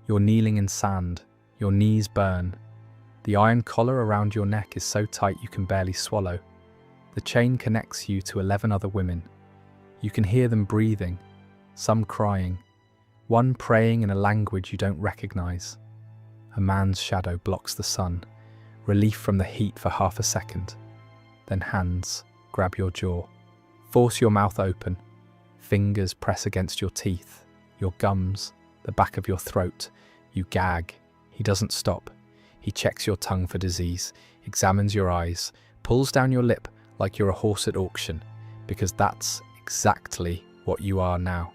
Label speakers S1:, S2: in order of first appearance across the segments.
S1: You're kneeling in sand, your knees burn. The iron collar around your neck is so tight you can barely swallow. The chain connects you to 11 other women. You can hear them breathing, some crying, one praying in a language you don't recognize. A man's shadow blocks the sun, relief from the heat for half a second. Then hands grab your jaw, force your mouth open. Fingers press against your teeth, your gums, the back of your throat. You gag. He doesn't stop. He checks your tongue for disease, examines your eyes, pulls down your lip like you're a horse at auction, because that's exactly what you are now.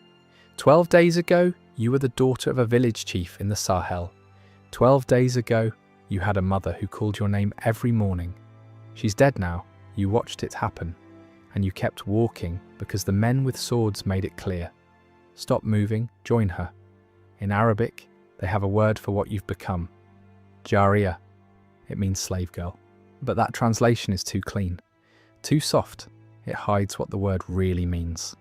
S1: 12 days ago, you were the daughter of a village chief in the Sahel. 12 days ago, you had a mother who called your name every morning. She's dead now. You watched it happen, and you kept walking because the men with swords made it clear. Stop moving, join her. In Arabic, they have a word for what you've become. Jariya. It means slave girl. But that translation is too clean, too soft. It hides what the word really means.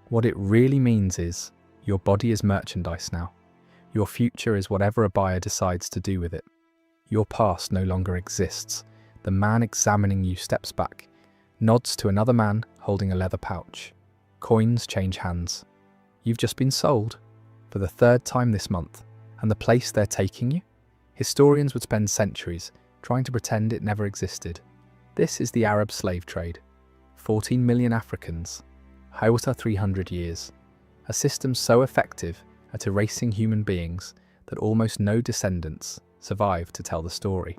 S1: What it really means is, your body is merchandise now. Your future is whatever a buyer decides to do with it. Your past no longer exists. The man examining you steps back, nods to another man holding a leather pouch. Coins change hands. You've just been sold, for the 3rd time this month, and the place they're taking you? Historians would spend centuries trying to pretend it never existed. This is the Arab slave trade. 14 million Africans, Hausa 300 years. A system so effective at erasing human beings that almost no descendants survive to tell the story.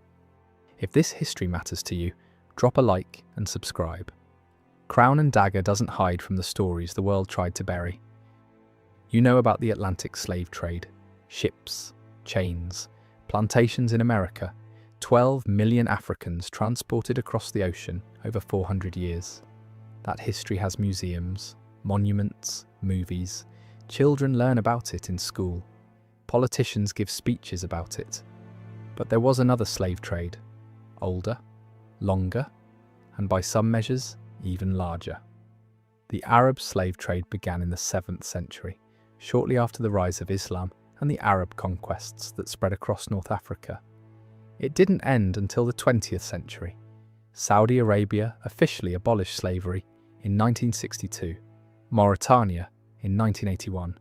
S1: If this history matters to you, drop a like and subscribe. Crown and Dagger doesn't hide from the stories the world tried to bury. You know about the Atlantic slave trade, ships, chains, plantations in America, 12 million Africans transported across the ocean over 400 years. That history has museums, monuments, movies. Children learn about it in school. Politicians give speeches about it. But there was another slave trade, older, longer, and by some measures, even larger. The Arab slave trade began in the 7th century, shortly after the rise of Islam and the Arab conquests that spread across North Africa. It didn't end until the 20th century. Saudi Arabia officially abolished slavery in 1962, Mauritania in 1981.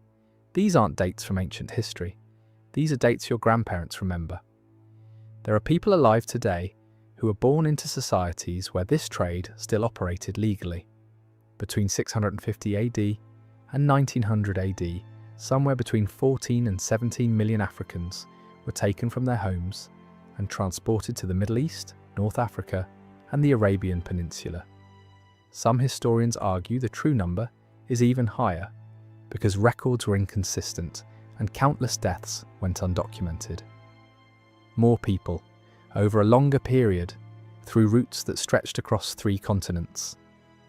S1: These aren't dates from ancient history. These are dates your grandparents remember. There are people alive today who were born into societies where this trade still operated legally. Between 650 AD and 1900 AD, somewhere between 14 and 17 million Africans were taken from their homes and transported to the Middle East, North Africa, and the Arabian Peninsula. Some historians argue the true number is even higher because records were inconsistent and countless deaths went undocumented. More people, over a longer period, through routes that stretched across 3 continents.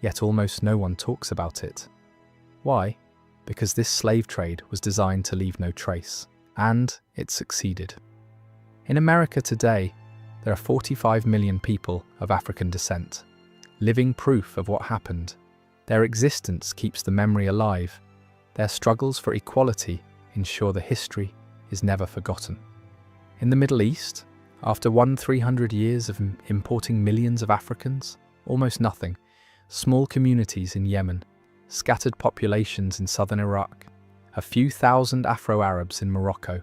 S1: Yet almost no one talks about it. Why? Because this slave trade was designed to leave no trace, and it succeeded. In America today, there are 45 million people of African descent, living proof of what happened. Their existence keeps the memory alive. Their struggles for equality ensure the history is never forgotten. In the Middle East, after 300 years of importing millions of Africans, almost nothing. Small communities in Yemen, scattered populations in southern Iraq, a few thousand Afro-Arabs in Morocco,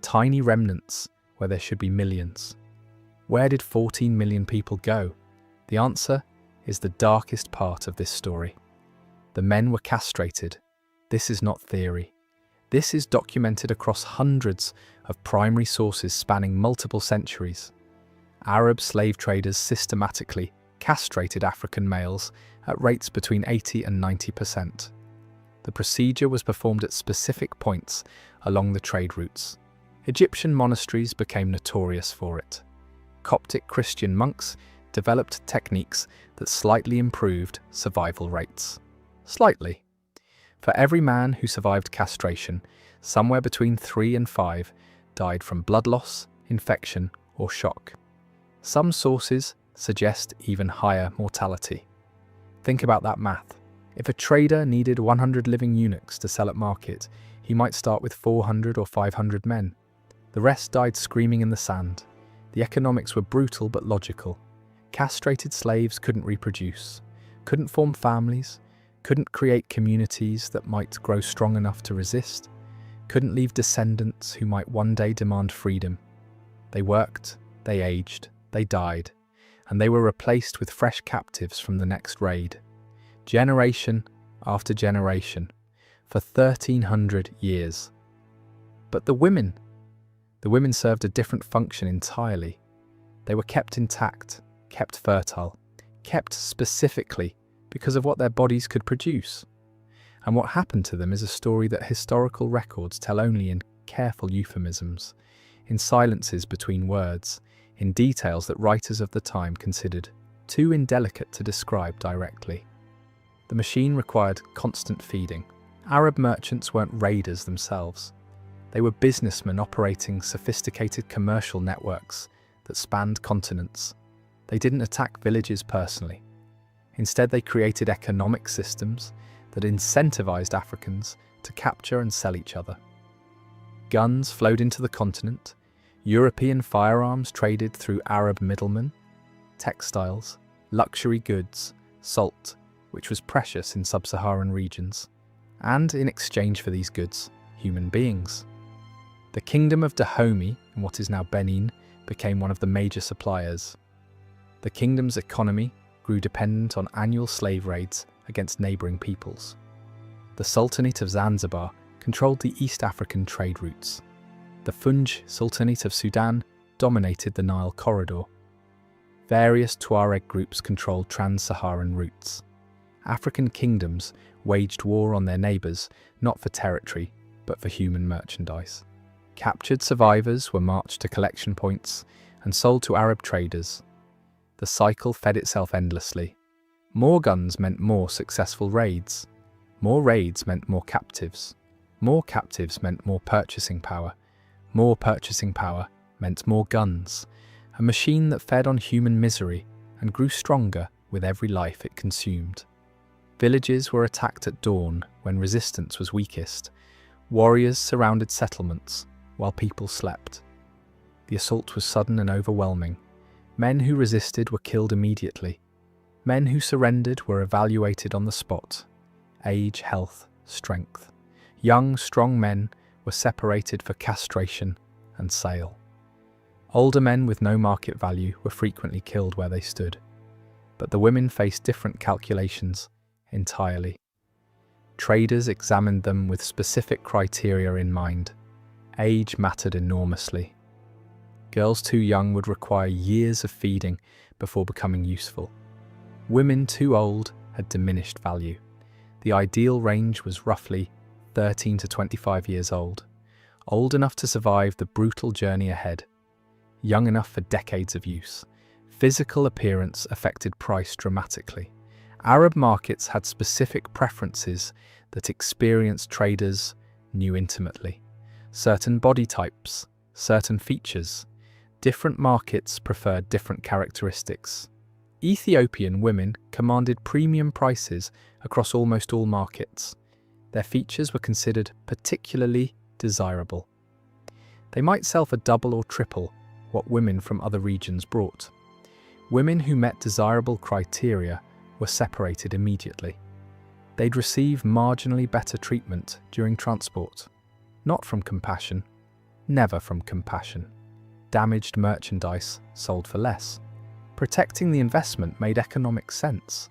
S1: tiny remnants where there should be millions. Where did 14 million people go? The answer is the darkest part of this story. The men were castrated. This is not theory. This is documented across hundreds of primary sources spanning multiple centuries. Arab slave traders systematically castrated African males at rates between 80 and 90%. The procedure was performed at specific points along the trade routes. Egyptian monasteries became notorious for it. Coptic Christian monks developed techniques that slightly improved survival rates. Slightly. For every man who survived castration, somewhere between 3 and 5 died from blood loss, infection, or shock. Some sources suggest even higher mortality. Think about that math. If a trader needed 100 living eunuchs to sell at market, he might start with 400 or 500 men. The rest died screaming in the sand. The economics were brutal but logical. Castrated slaves couldn't reproduce, couldn't form families, couldn't create communities that might grow strong enough to resist, couldn't leave descendants who might one day demand freedom. They worked, they aged, they died, and they were replaced with fresh captives from the next raid. Generation after generation, for 1,300 years. But the women served a different function entirely. They were kept intact, kept fertile, kept specifically because of what their bodies could produce. And what happened to them is a story that historical records tell only in careful euphemisms, in silences between words, in details that writers of the time considered too indelicate to describe directly. The machine required constant feeding. Arab merchants weren't raiders themselves. They were businessmen operating sophisticated commercial networks that spanned continents. They didn't attack villages personally. Instead, they created economic systems that incentivized Africans to capture and sell each other. Guns flowed into the continent. European firearms traded through Arab middlemen. Textiles, luxury goods, salt, which was precious in sub-Saharan regions. And in exchange for these goods, human beings. The kingdom of Dahomey, in what is now Benin, became one of the major suppliers. The kingdom's economy grew dependent on annual slave raids against neighbouring peoples. The Sultanate of Zanzibar controlled the East African trade routes. The Funj Sultanate of Sudan dominated the Nile corridor. Various Tuareg groups controlled trans-Saharan routes. African kingdoms waged war on their neighbours, not for territory, but for human merchandise. Captured survivors were marched to collection points and sold to Arab traders. The cycle fed itself endlessly. More guns meant more successful raids. More raids meant more captives. More captives meant more purchasing power. More purchasing power meant more guns. A machine that fed on human misery and grew stronger with every life it consumed. Villages were attacked at dawn when resistance was weakest. Warriors surrounded settlements while people slept. The assault was sudden and overwhelming. Men who resisted were killed immediately. Men who surrendered were evaluated on the spot. Age, health, strength. Young, strong men were separated for castration and sale. Older men with no market value were frequently killed where they stood. But the women faced different calculations entirely. Traders examined them with specific criteria in mind. Age mattered enormously. Girls too young would require years of feeding before becoming useful. Women too old had diminished value. The ideal range was roughly 13 to 25 years old enough to survive the brutal journey ahead, young enough for decades of use. Physical appearance affected price dramatically. Arab markets had specific preferences that experienced traders knew intimately. Certain body types, certain features. Different markets preferred different characteristics. Ethiopian women commanded premium prices across almost all markets. Their features were considered particularly desirable. They might sell for double or triple what women from other regions brought. Women who met desirable criteria were separated immediately. They'd receive marginally better treatment during transport. Not from compassion, never from compassion. Damaged merchandise sold for less. Protecting the investment made economic sense.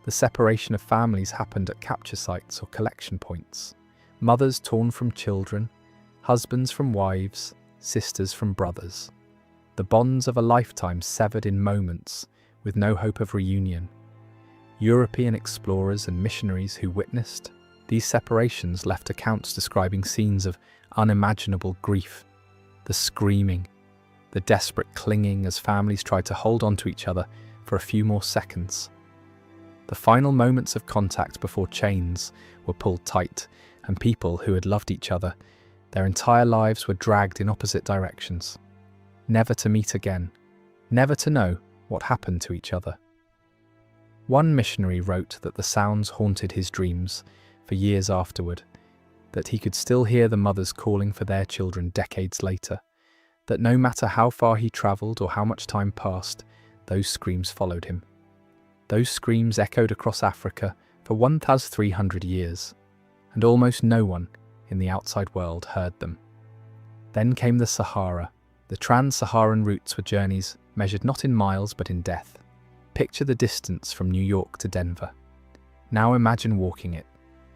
S1: The separation of families happened at capture sites or collection points. Mothers torn from children, husbands from wives, sisters from brothers. The bonds of a lifetime severed in moments with no hope of reunion. European explorers and missionaries who witnessed these separations left accounts describing scenes of unimaginable grief, the screaming, the desperate clinging as families tried to hold on to each other for a few more seconds. The final moments of contact before chains were pulled tight, and people who had loved each other their entire lives were dragged in opposite directions, never to meet again, never to know what happened to each other. One missionary wrote that the sounds haunted his dreams for years afterward. that he could still hear the mothers calling for their children decades later, that no matter how far he travelled or how much time passed, those screams followed him. Those screams echoed across Africa for 1,300 years, and almost no one in the outside world heard them. Then came the Sahara. The trans-Saharan routes were journeys measured not in miles but in death. Picture the distance from New York to Denver. Now imagine walking it,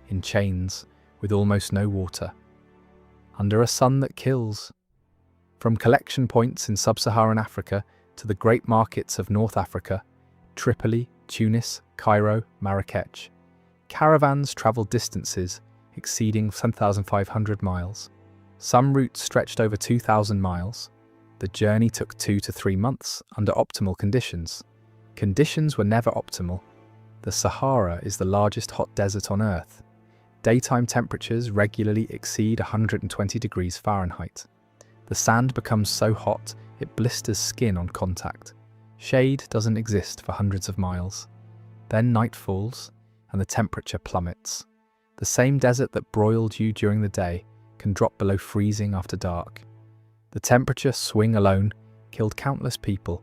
S1: in chains, with almost no water, under a sun that kills. From collection points in sub-Saharan Africa to the great markets of North Africa, Tripoli, Tunis, Cairo, Marrakech, caravans travelled distances exceeding 10,500 miles. Some routes stretched over 2,000 miles. The journey took 2 to 3 months under optimal conditions. Conditions were never optimal. The Sahara is the largest hot desert on Earth. Daytime temperatures regularly exceed 120 degrees Fahrenheit. The sand becomes so hot it blisters skin on contact. Shade doesn't exist for hundreds of miles. Then night falls and the temperature plummets. The same desert that broiled you during the day can drop below freezing after dark. The temperature swing alone killed countless people.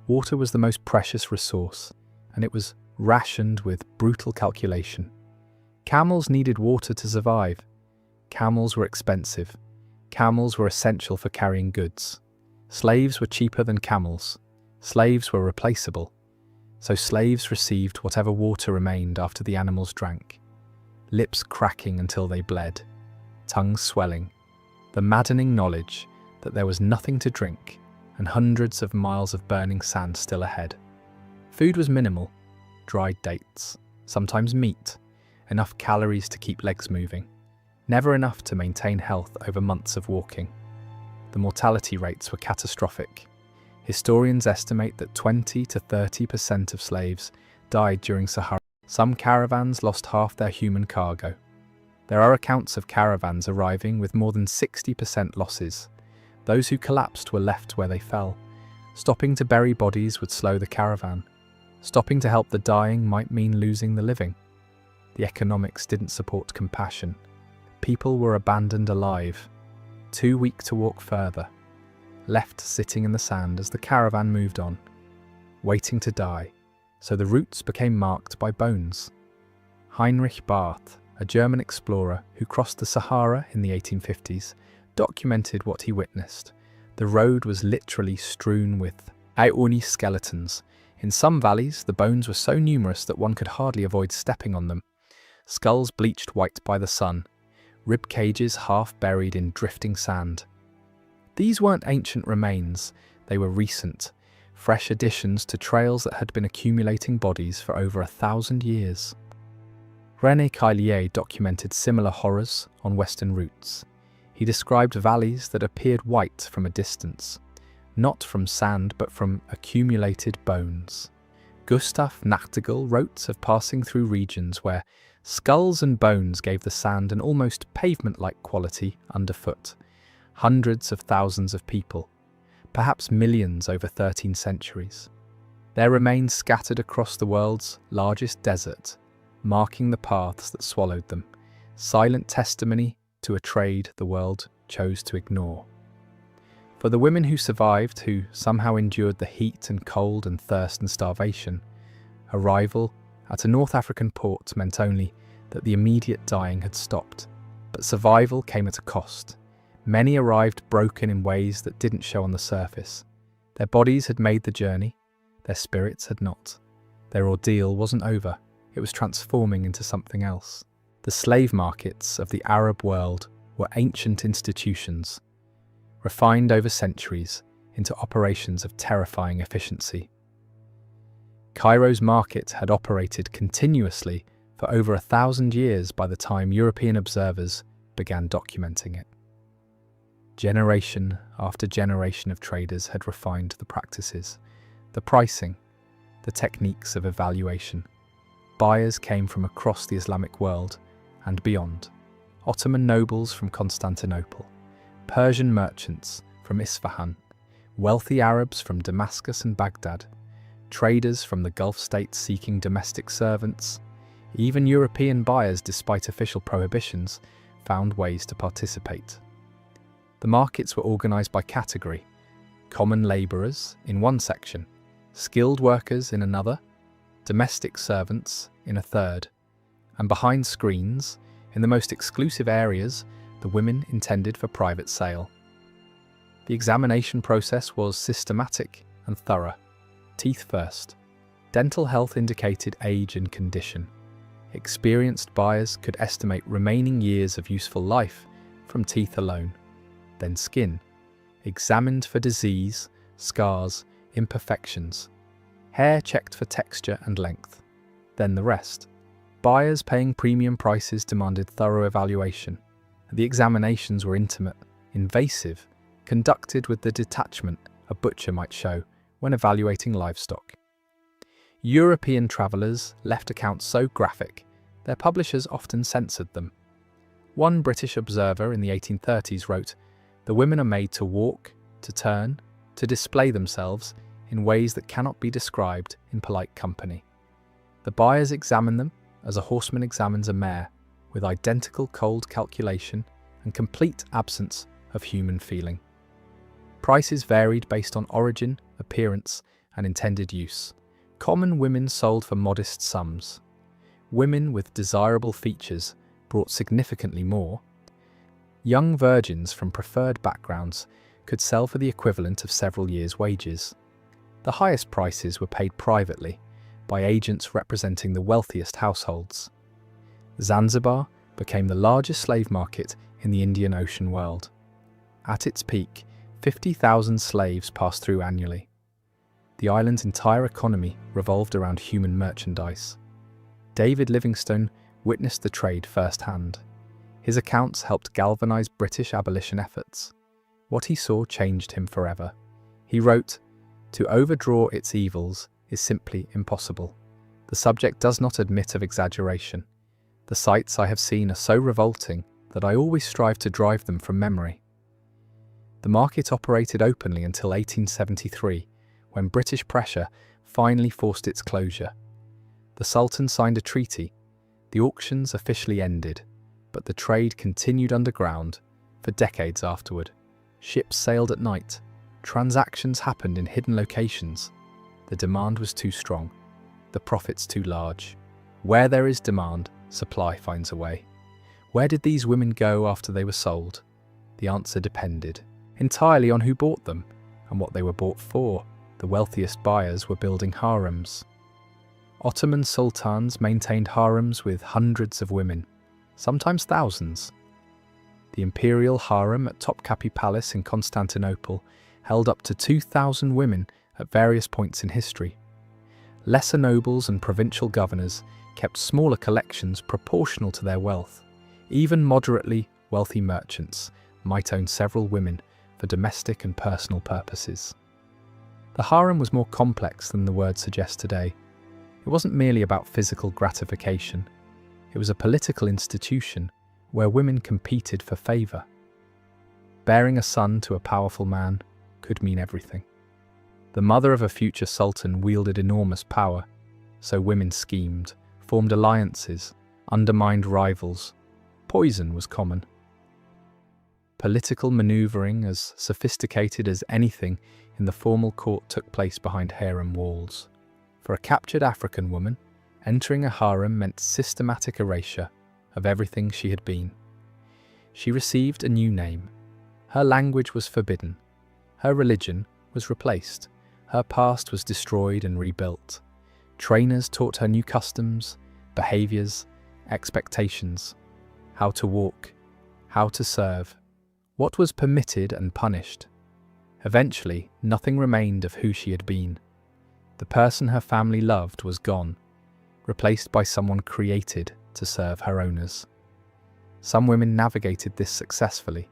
S1: Water was the most precious resource, and it was rationed with brutal calculation. Camels needed water to survive. Camels were expensive. Camels were essential for carrying goods. Slaves were cheaper than camels. Slaves were replaceable. So slaves received whatever water remained after the animals drank. Lips cracking until they bled. Tongues swelling. The maddening knowledge that there was nothing to drink and hundreds of miles of burning sand still ahead. Food was minimal. Dried dates. Sometimes meat. Enough calories to keep legs moving. Never enough to maintain health over months of walking. The mortality rates were catastrophic. Historians estimate that 20 to 30% of slaves died during Sahara. Some caravans lost half their human cargo. There are accounts of caravans arriving with more than 60% losses. Those who collapsed were left where they fell. Stopping to bury bodies would slow the caravan. Stopping to help the dying might mean losing the living. The economics didn't support compassion. People were abandoned alive, too weak to walk further, left sitting in the sand as the caravan moved on, waiting to die, so the routes became marked by bones. Heinrich Barth, a German explorer who crossed the Sahara in the 1850s, documented what he witnessed. The road was literally strewn with eyewitness skeletons. In some valleys, the bones were so numerous that one could hardly avoid stepping on them. Skulls bleached white by the sun, rib cages half buried in drifting sand. These weren't ancient remains, they were recent, fresh additions to trails that had been accumulating bodies for over 1,000 years. René Caillier documented similar horrors on western routes. He described valleys that appeared white from a distance, not from sand but from accumulated bones. Gustav Nachtigall wrote of passing through regions where skulls and bones gave the sand an almost pavement-like quality underfoot. Hundreds of thousands of people, perhaps millions over 13 centuries. Their remains scattered across the world's largest desert, marking the paths that swallowed them, silent testimony to a trade the world chose to ignore. For the women who survived, who somehow endured the heat and cold and thirst and starvation, arrival at a North African port meant only that the immediate dying had stopped. But survival came at a cost. Many arrived broken in ways that didn't show on the surface. Their bodies had made the journey, their spirits had not. Their ordeal wasn't over, it was transforming into something else. The slave markets of the Arab world were ancient institutions, refined over centuries into operations of terrifying efficiency. Cairo's market had operated continuously for over 1,000 years by the time European observers began documenting it. Generation after generation of traders had refined the practices, the pricing, the techniques of evaluation. Buyers came from across the Islamic world and beyond. Ottoman nobles from Constantinople, Persian merchants from Isfahan, wealthy Arabs from Damascus and Baghdad, traders from the Gulf states seeking domestic servants, even European buyers, despite official prohibitions, found ways to participate. The markets were organized by category: common laborers in one section, skilled workers in another, domestic servants in a third, and behind screens, in the most exclusive areas, the women intended for private sale. The examination process was systematic and thorough. Teeth first. Dental health indicated age and condition. Experienced buyers could estimate remaining years of useful life from teeth alone. Then skin, examined for disease, scars, imperfections. Hair checked for texture and length. Then the rest. Buyers paying premium prices demanded thorough evaluation. The examinations were intimate, invasive, conducted with the detachment a butcher might show when evaluating livestock. European travellers left accounts so graphic, their publishers often censored them. One British observer in the 1830s wrote, "The women are made to walk, to turn, to display themselves in ways that cannot be described in polite company. The buyers examine them as a horseman examines a mare, with identical cold calculation and complete absence of human feeling." Prices varied based on origin, appearance, and intended use. Common women sold for modest sums. Women with desirable features brought significantly more. Young virgins from preferred backgrounds could sell for the equivalent of several years' wages. The highest prices were paid privately, by agents representing the wealthiest households. Zanzibar became the largest slave market in the Indian Ocean world. At its peak, 50,000 slaves passed through annually. The island's entire economy revolved around human merchandise. David Livingstone witnessed the trade firsthand. His accounts helped galvanize British abolition efforts. What he saw changed him forever. He wrote, "To overdraw its evils is simply impossible. The subject does not admit of exaggeration. The sights I have seen are so revolting that I always strive to drive them from memory." The market operated openly until 1873, when British pressure finally forced its closure. The Sultan signed a treaty. The auctions officially ended, but the trade continued underground for decades afterward. Ships sailed at night. Transactions happened in hidden locations. The demand was too strong, the profits too large. Where there is demand, supply finds a way. Where did these women go after they were sold? The answer depended entirely on who bought them and what they were bought for. The wealthiest buyers were building harems. Ottoman sultans maintained harems with hundreds of women, sometimes thousands. The imperial harem at Topkapi Palace in Constantinople held up to 2,000 women at various points in history. Lesser nobles and provincial governors kept smaller collections proportional to their wealth. Even moderately wealthy merchants might own several women for domestic and personal purposes. The harem was more complex than the word suggests today. It wasn't merely about physical gratification. It was a political institution where women competed for favour. Bearing a son to a powerful man could mean everything. The mother of a future sultan wielded enormous power, so women schemed, formed alliances, undermined rivals. Poison was common. Political manoeuvring, as sophisticated as anything in the formal court, took place behind harem walls. For a captured African woman, entering a harem meant systematic erasure of everything she had been. She received a new name. Her language was forbidden. Her religion was replaced. Her past was destroyed and rebuilt. Trainers taught her new customs, behaviours, expectations, how to walk, how to serve, what was permitted and punished. Eventually, nothing remained of who she had been. The person her family loved was gone, replaced by someone created to serve her owners. Some women navigated this successfully.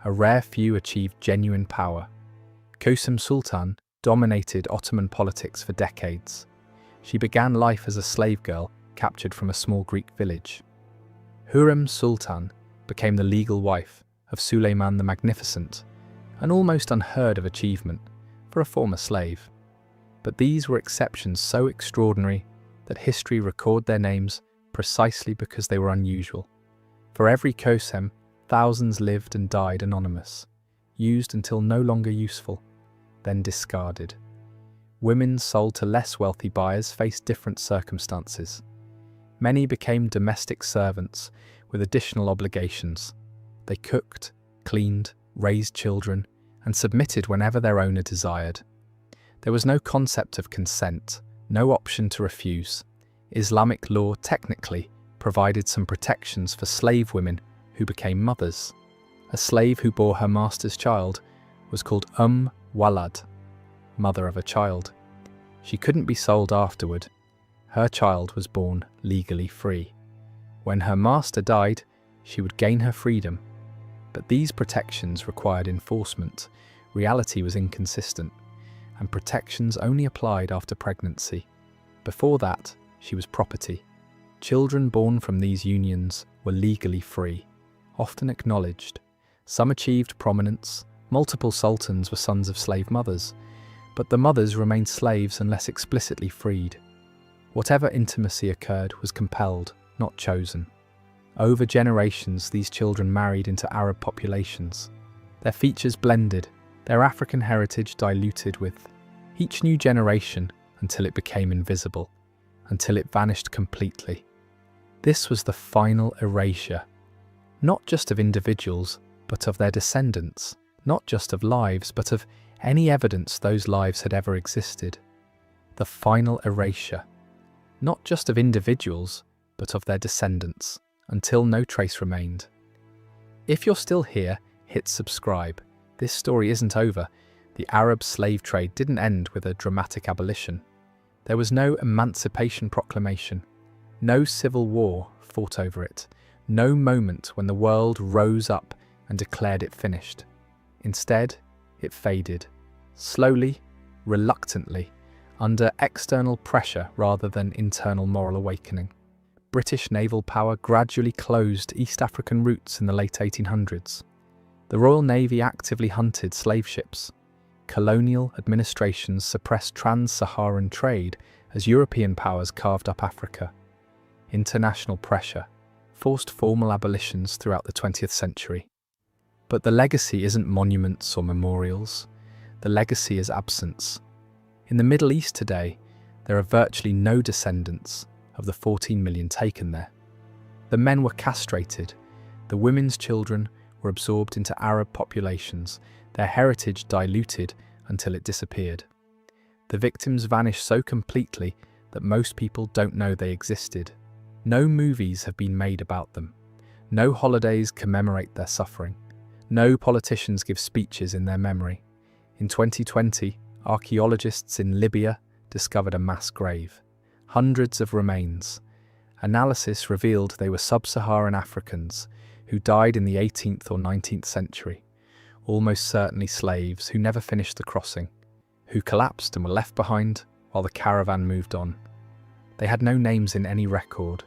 S1: A rare few achieved genuine power. Kösem Sultan dominated Ottoman politics for decades. She began life as a slave girl captured from a small Greek village. Hürrem Sultan became the legal wife of Suleiman the Magnificent, an almost unheard of achievement for a former slave. But these were exceptions so extraordinary that history records their names precisely because they were unusual. For every Kosem, thousands lived and died anonymous, used until no longer useful, then discarded. Women sold to less wealthy buyers faced different circumstances. Many became domestic servants with additional obligations. They cooked, cleaned, raised children, and submitted whenever their owner desired. There was no concept of consent, no option to refuse. Islamic law technically provided some protections for slave women who became mothers. A slave who bore her master's child was called Walad, mother of a child. She couldn't be sold afterward. Her child was born legally free. When her master died, she would gain her freedom. But these protections required enforcement. Reality was inconsistent, and protections only applied after pregnancy. Before that, she was property. Children born from these unions were legally free, often acknowledged. Some achieved prominence. Multiple sultans were sons of slave mothers, but the mothers remained slaves unless explicitly freed. Whatever intimacy occurred was compelled, not chosen. Over generations, these children married into Arab populations. Their features blended, their African heritage diluted with each new generation until it became invisible, until it vanished completely. This was the final erasure, not just of individuals, but of their descendants, not just of lives, but of any evidence those lives had ever existed. The final erasure, not just of individuals, but of their descendants, until no trace remained. If you're still here, hit subscribe. This story isn't over. The Arab slave trade didn't end with a dramatic abolition. There was no Emancipation Proclamation, no civil war fought over it, no moment when the world rose up and declared it finished. Instead, it faded, slowly, reluctantly, under external pressure rather than internal moral awakening. British naval power gradually closed East African routes in the late 1800s. The Royal Navy actively hunted slave ships. Colonial administrations suppressed trans-Saharan trade as European powers carved up Africa. International pressure forced formal abolitions throughout the 20th century. But the legacy isn't monuments or memorials. The legacy is absence. In the Middle East today, there are virtually no descendants of the 14 million taken there. The men were castrated. The women's children were absorbed into Arab populations, their heritage diluted until it disappeared. The victims vanished so completely that most people don't know they existed. No movies have been made about them. No holidays commemorate their suffering. No politicians give speeches in their memory. In 2020, archaeologists in Libya discovered a mass grave. Hundreds of remains. Analysis revealed they were sub-Saharan Africans who died in the 18th or 19th century, almost certainly slaves who never finished the crossing, who collapsed and were left behind while the caravan moved on. They had no names in any record,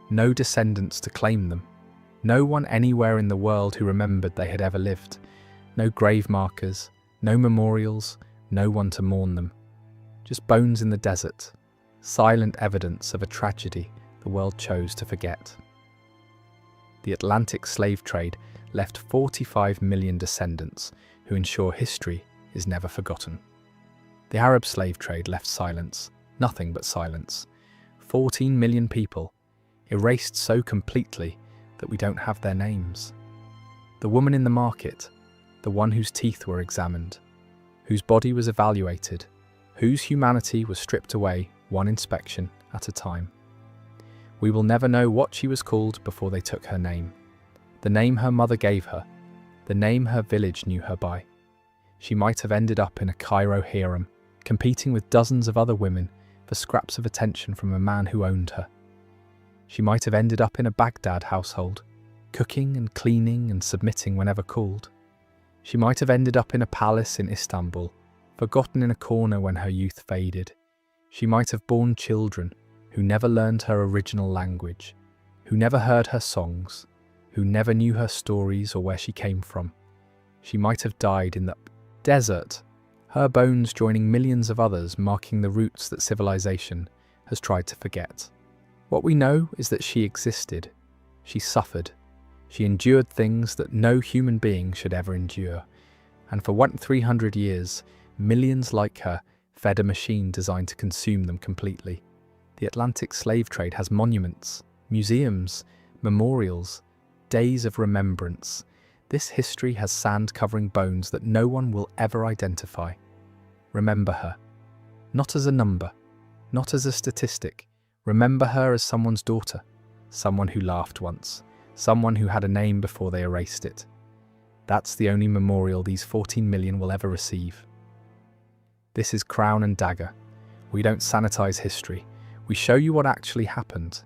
S1: no descendants to claim them, no one anywhere in the world who remembered they had ever lived, no grave markers, no memorials, no one to mourn them. Just bones in the desert, silent evidence of a tragedy the world chose to forget. The Atlantic slave trade left 45 million descendants who ensure history is never forgotten. The Arab slave trade left silence, nothing but silence. 14 million people, erased so completely that we don't have their names. The woman in the market, the one whose teeth were examined, whose body was evaluated, whose humanity was stripped away one inspection at a time. We will never know what she was called before they took her name. The name her mother gave her, the name her village knew her by. She might have ended up in a Cairo harem, competing with dozens of other women for scraps of attention from a man who owned her. She might have ended up in a Baghdad household, cooking and cleaning and submitting whenever called. She might have ended up in a palace in Istanbul, forgotten in a corner when her youth faded. She might have borne children who never learned her original language, who never heard her songs, who never knew her stories or where she came from. She might have died in the desert, her bones joining millions of others, marking the roots that civilization has tried to forget. What we know is that she existed. She suffered. She endured things that no human being should ever endure. And for 300 years, millions like her fed a machine designed to consume them completely. The Atlantic slave trade has monuments, museums, memorials, days of remembrance. This history has sand covering bones that no one will ever identify. Remember her. Not as a number, not as a statistic. Remember her as someone's daughter, someone who laughed once, someone who had a name before they erased it. That's the only memorial these 14 million will ever receive. This is Crown and Dagger. We don't sanitize history. We show you what actually happened.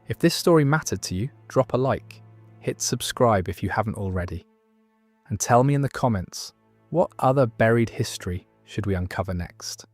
S1: If this story mattered to you, drop a like. Hit subscribe if you haven't already. And tell me in the comments, what other buried history should we uncover next?